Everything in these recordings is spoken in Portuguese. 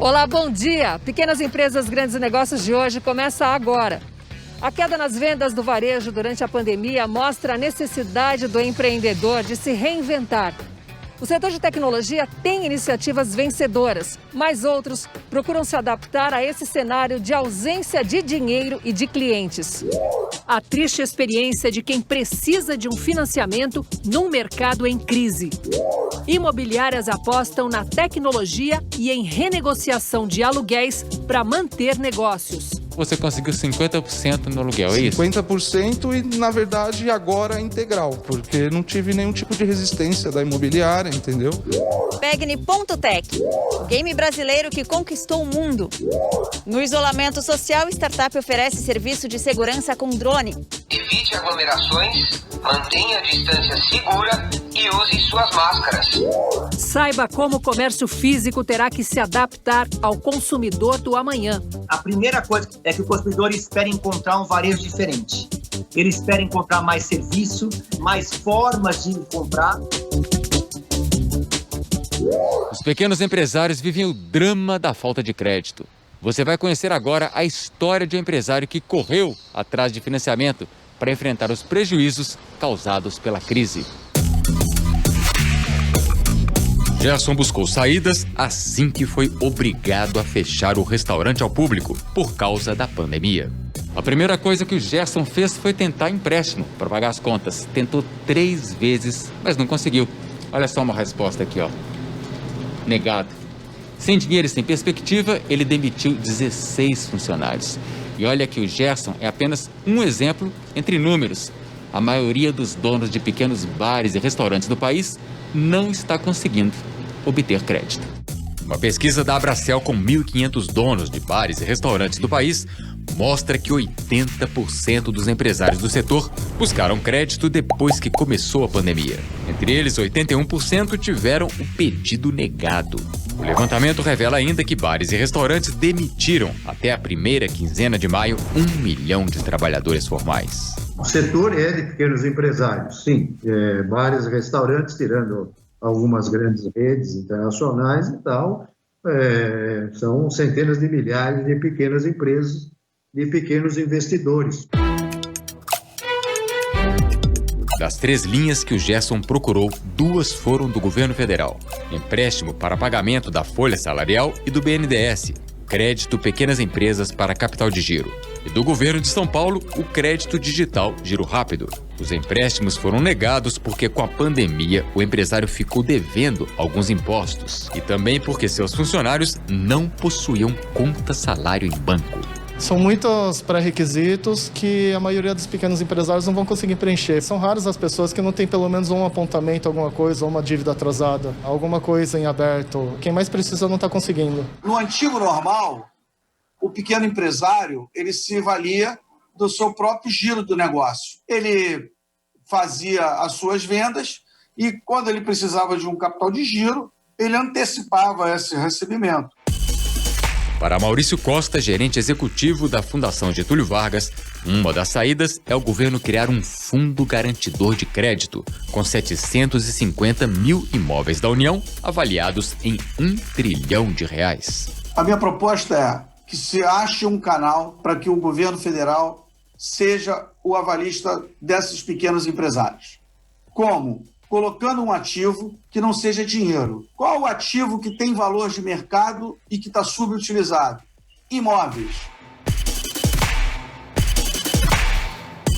Olá, bom dia! Pequenas empresas, grandes negócios de hoje começa agora. A queda nas vendas do varejo durante a pandemia mostra a necessidade do empreendedor de se reinventar. O setor de tecnologia tem iniciativas vencedoras, mas outros procuram se adaptar a esse cenário de ausência de dinheiro e de clientes. A triste experiência de quem precisa de um financiamento num mercado em crise. Imobiliárias apostam na tecnologia e em renegociação de aluguéis para manter negócios. Você conseguiu 50% no aluguel, é isso? 50% e, na verdade, agora integral, porque não tive nenhum tipo de resistência da imobiliária, entendeu? Pegni.tech, game brasileiro que conquistou o mundo. No isolamento social, startup oferece serviço de segurança com drone. Evite aglomerações, mantenha a distância segura e use suas máscaras. Saiba como o comércio físico terá que se adaptar ao consumidor do amanhã. A primeira coisa é que o consumidor espera encontrar um varejo diferente. Ele espera encontrar mais serviço, mais formas de comprar. Os pequenos empresários vivem o drama da falta de crédito. Você vai conhecer agora a história de um empresário que correu atrás de financiamento para enfrentar os prejuízos causados pela crise. Gerson buscou saídas assim que foi obrigado a fechar o restaurante ao público por causa da pandemia. A primeira coisa que o Gerson fez foi tentar empréstimo para pagar as contas. Tentou 3 vezes, mas não conseguiu. Olha só uma resposta aqui, ó. Negado. Sem dinheiro e sem perspectiva, ele demitiu 16 funcionários. E olha que o Gerson é apenas um exemplo entre inúmeros. A maioria dos donos de pequenos bares e restaurantes do país não está conseguindo obter crédito. Uma pesquisa da Abracel com 1.500 donos de bares e restaurantes do país mostra que 80% dos empresários do setor buscaram crédito depois que começou a pandemia. Entre eles, 81% tiveram o pedido negado. O levantamento revela ainda que bares e restaurantes demitiram até a primeira quinzena de maio 1 milhão de trabalhadores formais. O setor é de pequenos empresários, sim. Bares e restaurantes, tirando algumas grandes redes internacionais e tal, são centenas de milhares de pequenas empresas, de pequenos investidores. Das 3 linhas que o Gerson procurou, 2 foram do governo federal. Empréstimo para pagamento da folha salarial e do BNDES. Crédito Pequenas Empresas para Capital de Giro. E do governo de São Paulo, o crédito digital Giro Rápido. Os empréstimos foram negados porque com a pandemia o empresário ficou devendo alguns impostos. E também porque seus funcionários não possuíam conta salário em banco. São muitos pré-requisitos que a maioria dos pequenos empresários não vão conseguir preencher. São raras as pessoas que não têm pelo menos um apontamento, alguma coisa, ou uma dívida atrasada, alguma coisa em aberto. Quem mais precisa não está conseguindo. No antigo normal, o pequeno empresário, ele se valia do seu próprio giro do negócio. Ele fazia as suas vendas e, quando ele precisava de um capital de giro, ele antecipava esse recebimento. Para Maurício Costa, gerente executivo da Fundação Getúlio Vargas, uma das saídas é o governo criar um fundo garantidor de crédito, com 750 mil imóveis da União avaliados em R$1 trilhão. A minha proposta é que se ache um canal para que o governo federal seja o avalista desses pequenos empresários. Como? Colocando um ativo que não seja dinheiro. Qual o ativo que tem valor de mercado e que está subutilizado? Imóveis.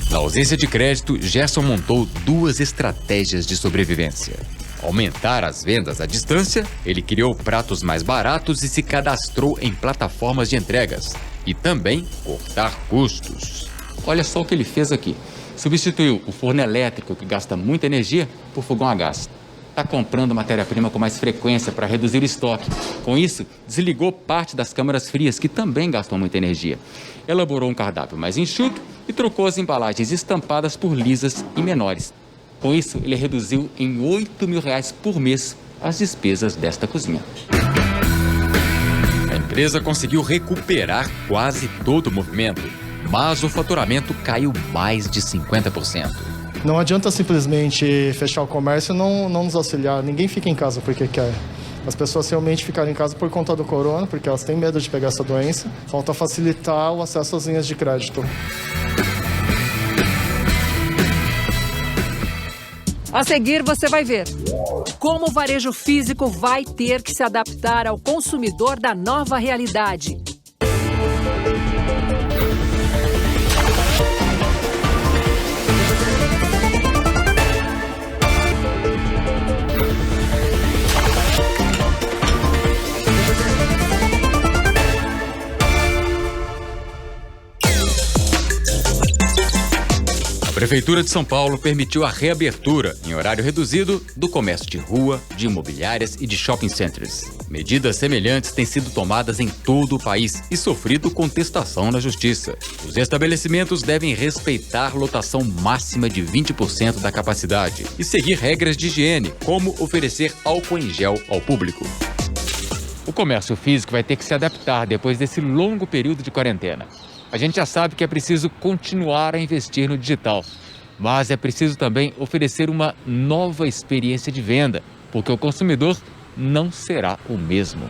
Na ausência de crédito, Gerson montou 2 estratégias de sobrevivência. Aumentar as vendas à distância, ele criou pratos mais baratos e se cadastrou em plataformas de entregas. E também cortar custos. Olha só o que ele fez aqui. Substituiu o forno elétrico, que gasta muita energia, por fogão a gás. Está comprando matéria-prima com mais frequência para reduzir o estoque. Com isso, desligou parte das câmaras frias, que também gastam muita energia. Elaborou um cardápio mais enxuto e trocou as embalagens estampadas por lisas e menores. Com isso, ele reduziu em R$8 mil por mês as despesas desta cozinha. A empresa conseguiu recuperar quase todo o movimento, mas o faturamento caiu mais de 50%. Não adianta simplesmente fechar o comércio e não nos auxiliar. Ninguém fica em casa porque quer. as pessoas realmente ficarem em casa por conta do corona, porque elas têm medo de pegar essa doença. Falta facilitar o acesso às linhas de crédito. A seguir, você vai ver como o varejo físico vai ter que se adaptar ao consumidor da nova realidade. A Prefeitura de São Paulo permitiu a reabertura, em horário reduzido, do comércio de rua, de imobiliárias e de shopping centers. Medidas semelhantes têm sido tomadas em todo o país e sofrido contestação na Justiça. Os estabelecimentos devem respeitar lotação máxima de 20% da capacidade e seguir regras de higiene, como oferecer álcool em gel ao público. O comércio físico vai ter que se adaptar depois desse longo período de quarentena. A gente já sabe que é preciso continuar a investir no digital, mas é preciso também oferecer uma nova experiência de venda, porque o consumidor não será o mesmo.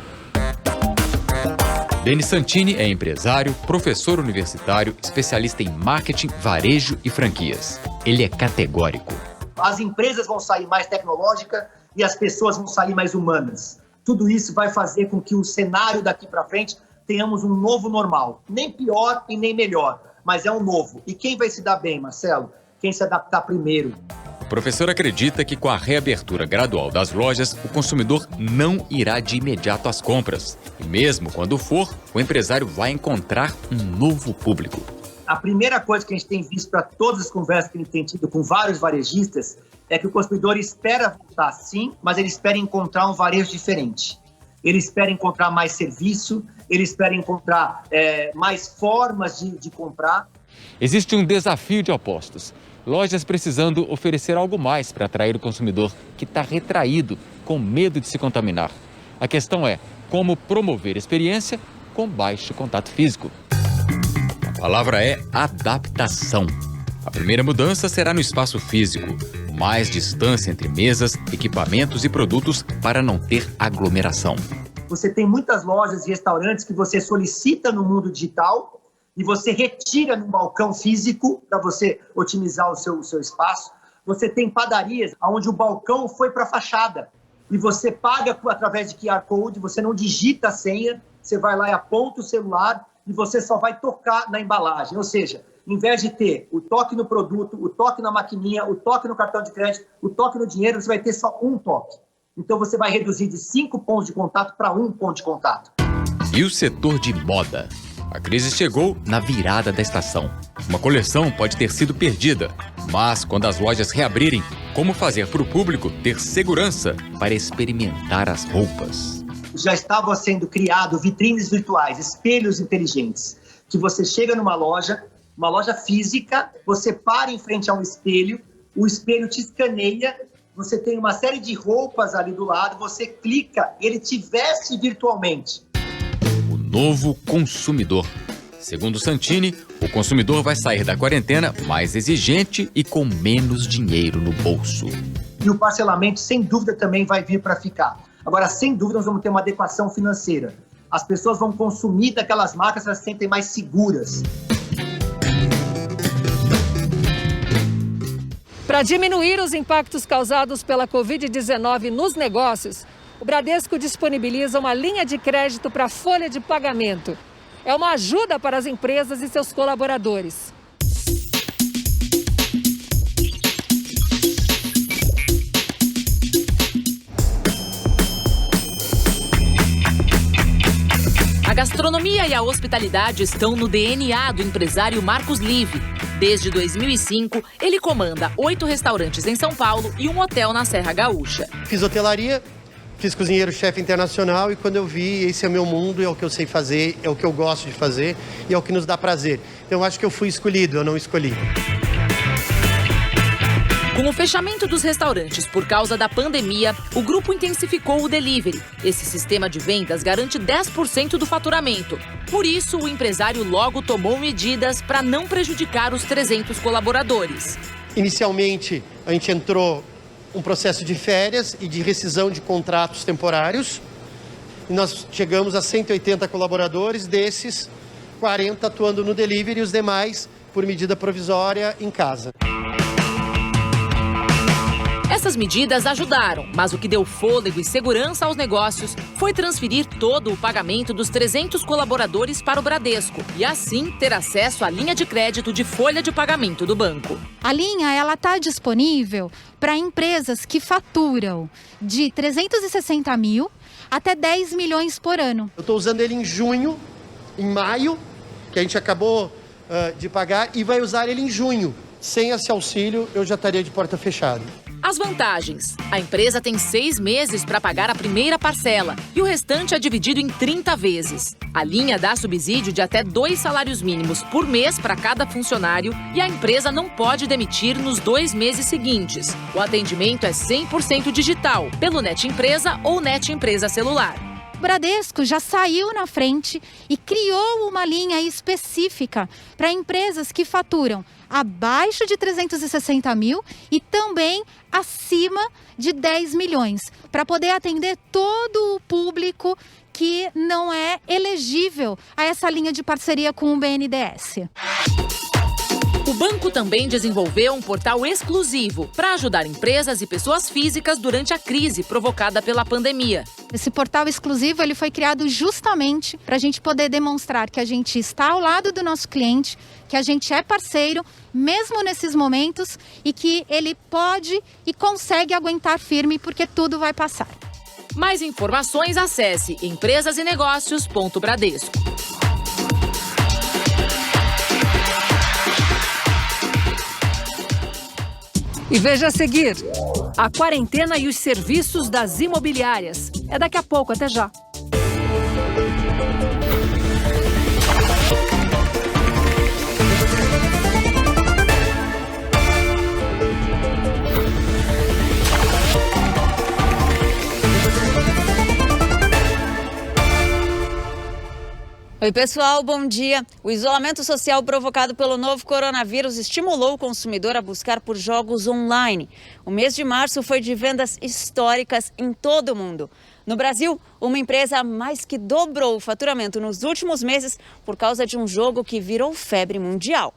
Denis Santini é empresário, professor universitário, especialista em marketing, varejo e franquias. Ele é categórico. As empresas vão sair mais tecnológicas e as pessoas vão sair mais humanas. Tudo isso vai fazer com que o cenário daqui para frente tenhamos um novo normal. Nem pior e nem melhor, mas é um novo. E quem vai se dar bem, Marcelo? Quem se adaptar primeiro. O professor acredita que com a reabertura gradual das lojas, o consumidor não irá de imediato às compras. E mesmo quando for, o empresário vai encontrar um novo público. A primeira coisa que a gente tem visto para todas as conversas que a gente tem tido com vários varejistas é que o consumidor espera voltar sim, mas ele espera encontrar um varejo diferente. Ele espera encontrar mais serviço, ele espera encontrar mais formas de comprar. Existe um desafio de opostos. Lojas precisando oferecer algo mais para atrair o consumidor que está retraído, com medo de se contaminar. A questão é como promover experiência com baixo contato físico. A palavra é adaptação. A primeira mudança será no espaço físico. Mais distância entre mesas, equipamentos e produtos para não ter aglomeração. Você tem muitas lojas e restaurantes que você solicita no mundo digital e você retira no balcão físico para você otimizar o seu espaço. Você tem padarias onde o balcão foi para a fachada e você paga através de QR Code, você não digita a senha, você vai lá e aponta o celular e você só vai tocar na embalagem. Ou seja, em vez de ter o toque no produto, o toque na maquininha, o toque no cartão de crédito, o toque no dinheiro, você vai ter só um toque. Então você vai reduzir de 5 pontos de contato para 1 ponto de contato. E o setor de moda? A crise chegou na virada da estação. Uma coleção pode ter sido perdida, mas quando as lojas reabrirem, como fazer para o público ter segurança para experimentar as roupas? Já estavam sendo criados vitrines virtuais, espelhos inteligentes, que você chega numa loja física, você para em frente a um espelho, o espelho te escaneia, você tem uma série de roupas ali do lado, você clica, ele te veste virtualmente. O novo consumidor. Segundo Santini, o consumidor vai sair da quarentena mais exigente e com menos dinheiro no bolso. E o parcelamento, sem dúvida, também vai vir para ficar. Agora, sem dúvida, nós vamos ter uma adequação financeira. As pessoas vão consumir daquelas marcas que elas se sentem mais seguras. Para diminuir os impactos causados pela Covid-19 nos negócios, o Bradesco disponibiliza uma linha de crédito para folha de pagamento. É uma ajuda para as empresas e seus colaboradores. A gastronomia e a hospitalidade estão no DNA do empresário Marcos Live. Desde 2005, ele comanda 8 restaurantes em São Paulo e um hotel na Serra Gaúcha. Fiz hotelaria, fiz cozinheiro-chefe internacional e quando eu vi, esse é meu mundo, é o que eu sei fazer, é o que eu gosto de fazer e é o que nos dá prazer. Então eu acho que eu fui escolhido, eu não escolhi. Com o fechamento dos restaurantes por causa da pandemia, o grupo intensificou o delivery. Esse sistema de vendas garante 10% do faturamento. Por isso, o empresário logo tomou medidas para não prejudicar os 300 colaboradores. Inicialmente, a gente entrou um processo de férias e de rescisão de contratos temporários. E nós chegamos a 180 colaboradores, desses 40 atuando no delivery e os demais por medida provisória em casa. Essas medidas ajudaram, mas o que deu fôlego e segurança aos negócios foi transferir todo o pagamento dos 300 colaboradores para o Bradesco e, assim, ter acesso à linha de crédito de folha de pagamento do banco. A linha está disponível para empresas que faturam de 360 mil até 10 milhões por ano. Eu estou usando ele em junho, em maio, que a gente acabou de pagar, e vai usar ele em junho. Sem esse auxílio, eu já estaria de porta fechada. As vantagens. A empresa tem 6 meses para pagar a primeira parcela e o restante é dividido em 30 vezes. A linha dá subsídio de até 2 salários mínimos por mês para cada funcionário e a empresa não pode demitir nos 2 meses seguintes. O atendimento é 100% digital, pelo Net Empresa ou Net Empresa Celular. O Bradesco já saiu na frente e criou uma linha específica para empresas que faturam abaixo de 360 mil e também acima de 10 milhões, para poder atender todo o público que não é elegível a essa linha de parceria com o BNDES. O banco também desenvolveu um portal exclusivo para ajudar empresas e pessoas físicas durante a crise provocada pela pandemia. Esse portal exclusivo ele foi criado justamente para a gente poder demonstrar que a gente está ao lado do nosso cliente, que a gente é parceiro, mesmo nesses momentos, e que ele pode e consegue aguentar firme porque tudo vai passar. Mais informações, acesse empresasenegócios.bradesco. E veja a seguir, a quarentena e os serviços das imobiliárias. É daqui a pouco, até já. Oi, pessoal, bom dia. O isolamento social provocado pelo novo coronavírus estimulou o consumidor a buscar por jogos online. O mês de março foi de vendas históricas em todo o mundo. No Brasil, uma empresa mais que dobrou o faturamento nos últimos meses por causa de um jogo que virou febre mundial.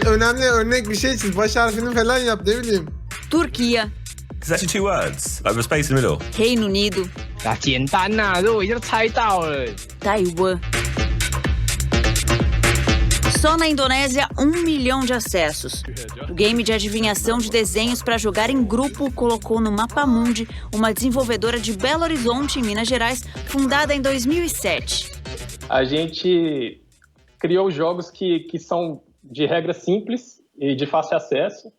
Önemli örnek bir şey çiz. Baş harfini falan yap, ne bileyim. Turquia. It's actually 2 words, like with a space in the middle. Reino Unido. 简单呐，这我已经猜到了。 Taiwan. Só na Indonésia, 1 milhão de acessos. O game de adivinhação de desenhos para jogar em grupo colocou no Mapamundi uma desenvolvedora de Belo Horizonte, em Minas Gerais, fundada em 2007. A gente criou jogos que são de regra simples e de fácil acesso.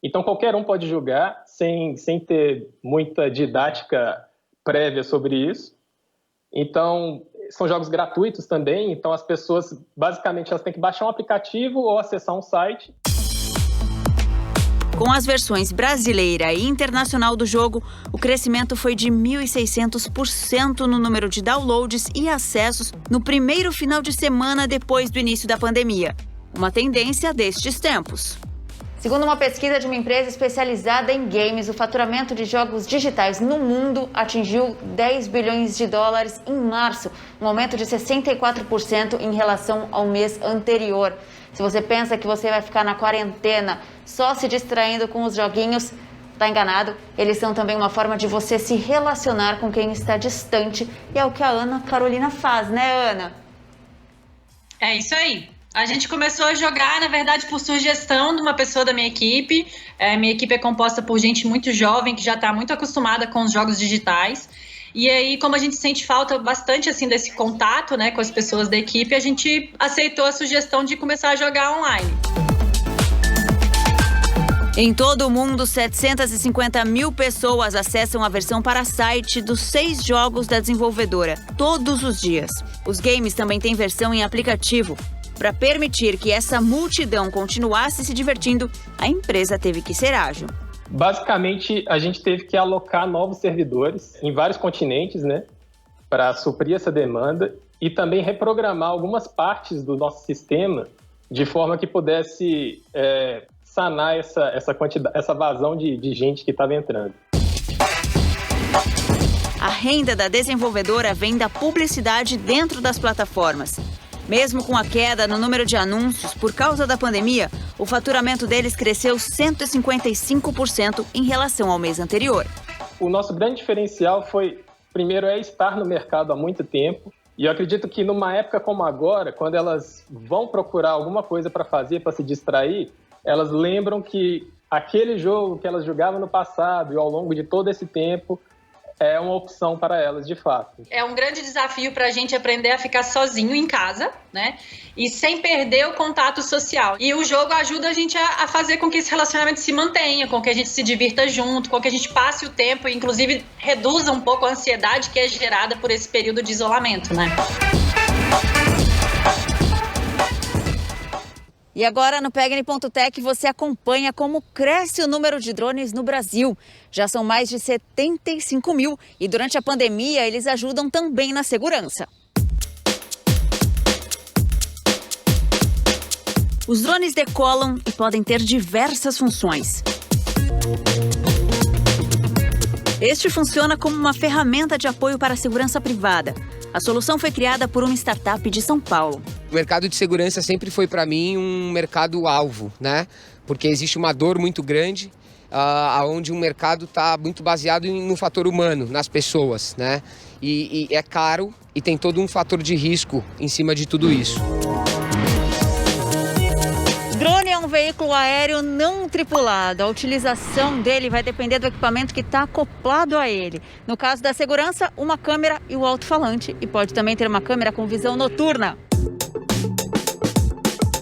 Então, qualquer um pode jogar sem ter muita didática prévia sobre isso. Então, são jogos gratuitos também. Então, as pessoas, basicamente, elas têm que baixar um aplicativo ou acessar um site. Com as versões brasileira e internacional do jogo, o crescimento foi de 1.600% no número de downloads e acessos no primeiro final de semana depois do início da pandemia. Uma tendência destes tempos. Segundo uma pesquisa de uma empresa especializada em games, o faturamento de jogos digitais no mundo atingiu 10 bilhões de dólares em março, um aumento de 64% em relação ao mês anterior. Se você pensa que você vai ficar na quarentena só se distraindo com os joguinhos, está enganado. Eles são também uma forma de você se relacionar com quem está distante e é o que a Ana Carolina faz, né, Ana? É isso aí. A gente começou a jogar, na verdade, por sugestão de uma pessoa da minha equipe. Minha equipe é composta por gente muito jovem, que já está muito acostumada com os jogos digitais. E aí, como a gente sente falta bastante assim, desse contato, né, com as pessoas da equipe, a gente aceitou a sugestão de começar a jogar online. Em todo o mundo, 750 mil pessoas acessam a versão para site dos 6 jogos da desenvolvedora, todos os dias. Os games também têm versão em aplicativo. Para permitir que essa multidão continuasse se divertindo, a empresa teve que ser ágil. Basicamente, a gente teve que alocar novos servidores em vários continentes, né, para suprir essa demanda. e também reprogramar algumas partes do nosso sistema de forma que pudesse sanar essa vazão de gente que estava entrando. A renda da desenvolvedora vem da publicidade dentro das plataformas. Mesmo com a queda no número de anúncios por causa da pandemia, o faturamento deles cresceu 155% em relação ao mês anterior. O nosso grande diferencial foi, primeiro, estar no mercado há muito tempo. E eu acredito que numa época como agora, quando elas vão procurar alguma coisa para fazer, para se distrair, elas lembram que aquele jogo que elas jogavam no passado e ao longo de todo esse tempo é uma opção para elas, de fato. É um grande desafio para a gente aprender a ficar sozinho em casa, né? E sem perder o contato social. E o jogo ajuda a gente a fazer com que esse relacionamento se mantenha, com que a gente se divirta junto, com que a gente passe o tempo e, inclusive, reduza um pouco a ansiedade que é gerada por esse período de isolamento, né? E agora no PEGNI.tech você acompanha como cresce o número de drones no Brasil. Já são mais de 75 mil e durante a pandemia eles ajudam também na segurança. Os drones decolam e podem ter diversas funções. Este funciona como uma ferramenta de apoio para a segurança privada. A solução foi criada por uma startup de São Paulo. O mercado de segurança sempre foi para mim um mercado-alvo, né? Porque existe uma dor muito grande, onde o mercado está muito baseado no fator humano, nas pessoas, né? E é caro e tem todo um fator de risco em cima de tudo isso. Drone é um veículo aéreo não tripulado. A utilização dele vai depender do equipamento que está acoplado a ele. No caso da segurança, uma câmera e o alto-falante. E pode também ter uma câmera com visão noturna.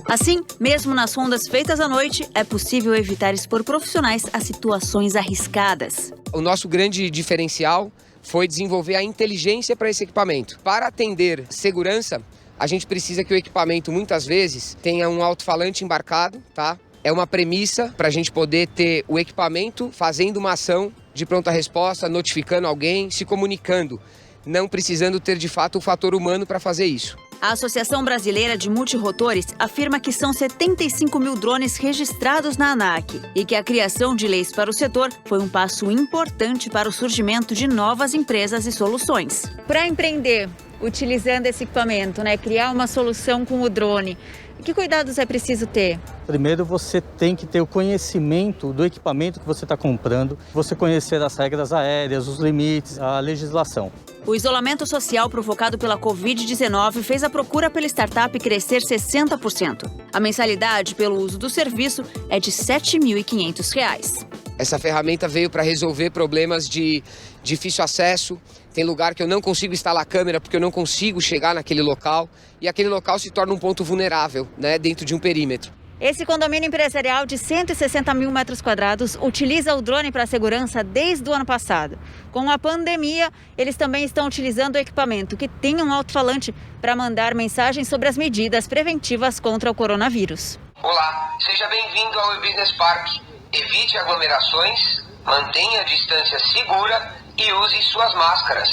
Assim, mesmo nas rondas feitas à noite, é possível evitar expor profissionais a situações arriscadas. O nosso grande diferencial foi desenvolver a inteligência para esse equipamento. Para atender segurança, a gente precisa que o equipamento, muitas vezes, tenha um alto-falante embarcado, tá? É uma premissa para a gente poder ter o equipamento fazendo uma ação de pronta resposta, notificando alguém, se comunicando, não precisando ter, de fato, o fator humano para fazer isso. A Associação Brasileira de Multirotores afirma que são 75 mil drones registrados na ANAC e que a criação de leis para o setor foi um passo importante para o surgimento de novas empresas e soluções. Para empreender, utilizando esse equipamento, criar uma solução com o drone, que cuidados é preciso ter? Primeiro, você tem que ter o conhecimento do equipamento que você está comprando, você conhecer as regras aéreas, os limites, a legislação. O isolamento social provocado pela Covid-19 fez a procura pela startup crescer 60%. A mensalidade pelo uso do serviço é de R$ 7.500. Essa ferramenta veio para resolver problemas de difícil acesso. Tem lugar que eu não consigo instalar câmera porque eu não consigo chegar naquele local. E aquele local se torna um ponto vulnerável, dentro de um perímetro. Esse condomínio empresarial de 160 mil metros quadrados utiliza o drone para segurança desde o ano passado. Com a pandemia, eles também estão utilizando o equipamento que tem um alto-falante para mandar mensagens sobre as medidas preventivas contra o coronavírus. Olá, seja bem-vindo ao E-Business Park. Evite aglomerações, mantenha a distância segura e use suas máscaras.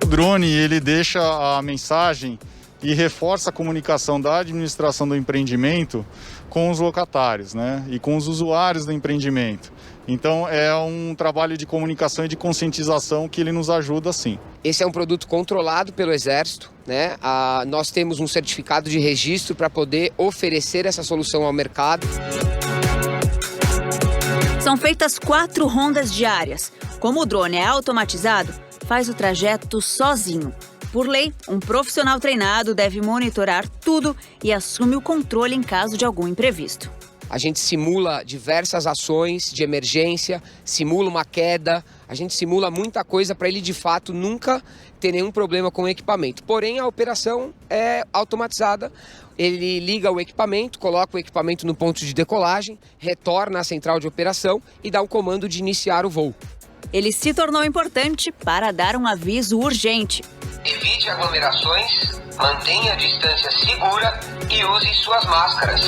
O drone, ele deixa a mensagem e reforça a comunicação da administração do empreendimento com os locatários, e com os usuários do empreendimento. Então é um trabalho de comunicação e de conscientização que ele nos ajuda sim. Esse é um produto controlado pelo Exército, nós temos um certificado de registro para poder oferecer essa solução ao mercado. São feitas 4 rondas diárias. Como o drone é automatizado, faz o trajeto sozinho. Por lei, um profissional treinado deve monitorar tudo e assume o controle em caso de algum imprevisto. A gente simula diversas ações de emergência, simula uma queda, a gente simula muita coisa para ele de fato nunca ter nenhum problema com o equipamento. Porém, a operação é automatizada, ele liga o equipamento, coloca o equipamento no ponto de decolagem, retorna à central de operação e dá o comando de iniciar o voo. Ele se tornou importante para dar um aviso urgente. Evite aglomerações, mantenha a distância segura e use suas máscaras.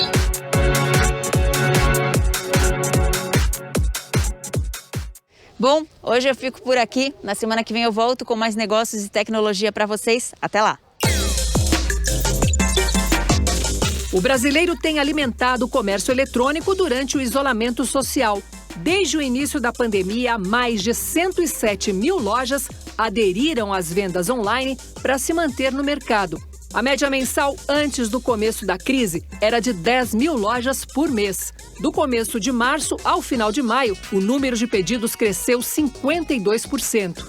Bom, hoje eu fico por aqui. Na semana que vem eu volto com mais negócios e tecnologia para vocês. Até lá! O brasileiro tem alimentado o comércio eletrônico durante o isolamento social. Desde o início da pandemia, mais de 107 mil lojas aderiram às vendas online para se manter no mercado. A média mensal antes do começo da crise era de 10 mil lojas por mês. Do começo de março ao final de maio, o número de pedidos cresceu 52%.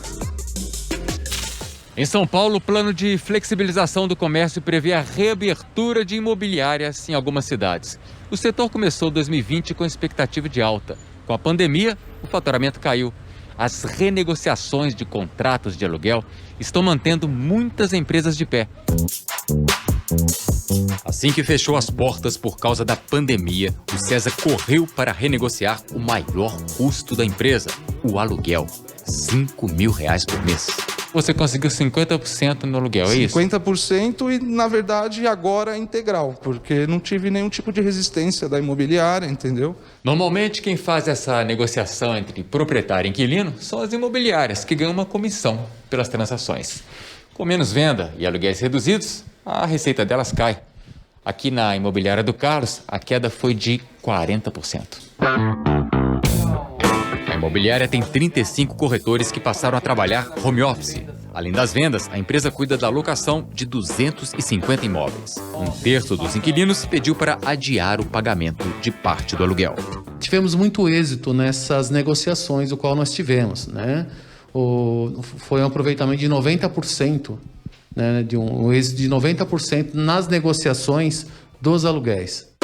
Em São Paulo, o plano de flexibilização do comércio prevê a reabertura de imobiliárias em algumas cidades. O setor começou 2020 com expectativa de alta. Com a pandemia, o faturamento caiu. As renegociações de contratos de aluguel estão mantendo muitas empresas de pé. Assim que fechou as portas por causa da pandemia, o César correu para renegociar o maior custo da empresa, o aluguel, R$5.000 por mês. Você conseguiu 50% no aluguel, é isso? 50% e, na verdade, agora integral, porque não tive nenhum tipo de resistência da imobiliária, entendeu? Normalmente, quem faz essa negociação entre proprietário e inquilino são as imobiliárias, que ganham uma comissão pelas transações. Com menos venda e aluguéis reduzidos, a receita delas cai. Aqui na imobiliária do Carlos, a queda foi de 40%. A imobiliária tem 35 corretores que passaram a trabalhar home office. Além das vendas, a empresa cuida da locação de 250 imóveis. Um terço dos inquilinos pediu para adiar o pagamento de parte do aluguel. Tivemos muito êxito nessas negociações, o qual nós tivemos, né? Foi um aproveitamento de 90%, né? Um êxito de 90% nas negociações dos aluguéis.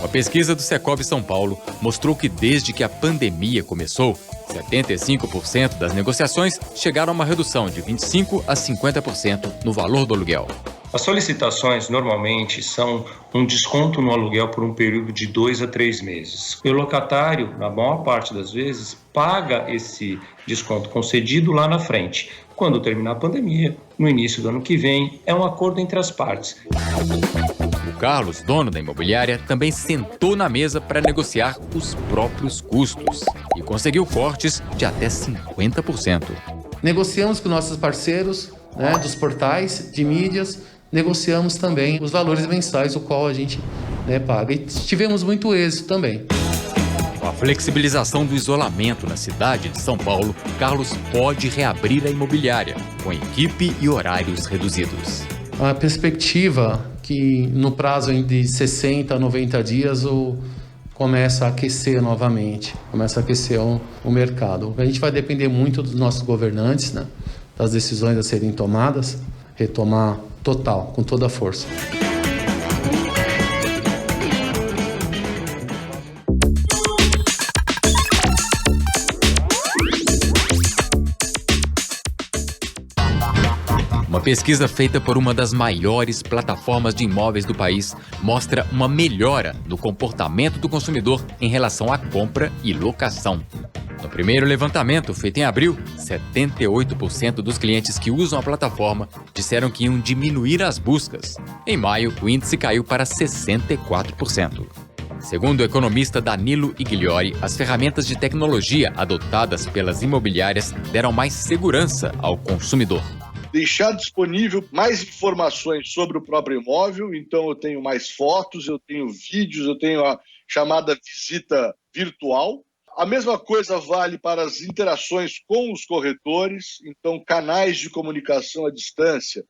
A pesquisa do Secovi São Paulo mostrou que desde que a pandemia começou, 75% das negociações chegaram a uma redução de 25% a 50% no valor do aluguel. As solicitações normalmente são um desconto no aluguel por um período de 2 a 3 meses. O locatário, na maior parte das vezes, paga esse desconto concedido lá na frente. Quando terminar a pandemia, no início do ano que vem, é um acordo entre as partes. O Carlos, dono da imobiliária, também sentou na mesa para negociar os próprios custos e conseguiu cortes de até 50%. Negociamos com nossos parceiros, né, dos portais de mídias, negociamos também os valores mensais, o qual a gente, né, paga. E tivemos muito êxito também. Com a flexibilização do isolamento na cidade de São Paulo, Carlos pode reabrir a imobiliária, com equipe e horários reduzidos. A perspectiva que no prazo de 60 a 90 dias começa a aquecer novamente, começa a aquecer o mercado. A gente vai depender muito dos nossos governantes, né, das decisões a serem tomadas, retomar total, com toda a força. Uma pesquisa feita por uma das maiores plataformas de imóveis do país mostra uma melhora no comportamento do consumidor em relação à compra e locação. No primeiro levantamento, feito em abril, 78% dos clientes que usam a plataforma disseram que iam diminuir as buscas. Em maio, o índice caiu para 64%. Segundo o economista Danilo Igliori, as ferramentas de tecnologia adotadas pelas imobiliárias deram mais segurança ao consumidor. Deixar disponível mais informações sobre o próprio imóvel, então eu tenho mais fotos, eu tenho vídeos, eu tenho a chamada visita virtual. A mesma coisa vale para as interações com os corretores, então canais de comunicação à distância.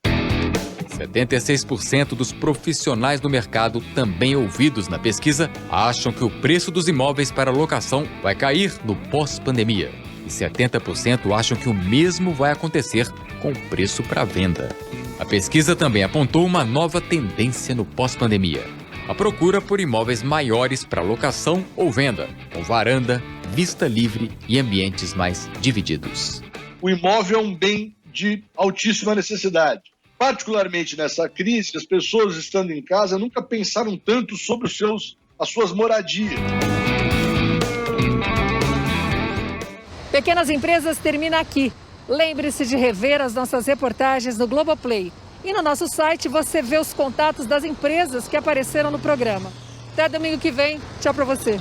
76% dos profissionais do mercado, também ouvidos na pesquisa, acham que o preço dos imóveis para locação vai cair no pós-pandemia. E 70% acham que o mesmo vai acontecer com o preço para venda. A pesquisa também apontou uma nova tendência no pós-pandemia: a procura por imóveis maiores para locação ou venda, com varanda, vista livre e ambientes mais divididos. O imóvel é um bem de altíssima necessidade. Particularmente nessa crise, as pessoas estando em casa nunca pensaram tanto sobre as suas moradias. Pequenas Empresas termina aqui. Lembre-se de rever as nossas reportagens no Globoplay. E no nosso site você vê os contatos das empresas que apareceram no programa. Até domingo que vem. Tchau pra você.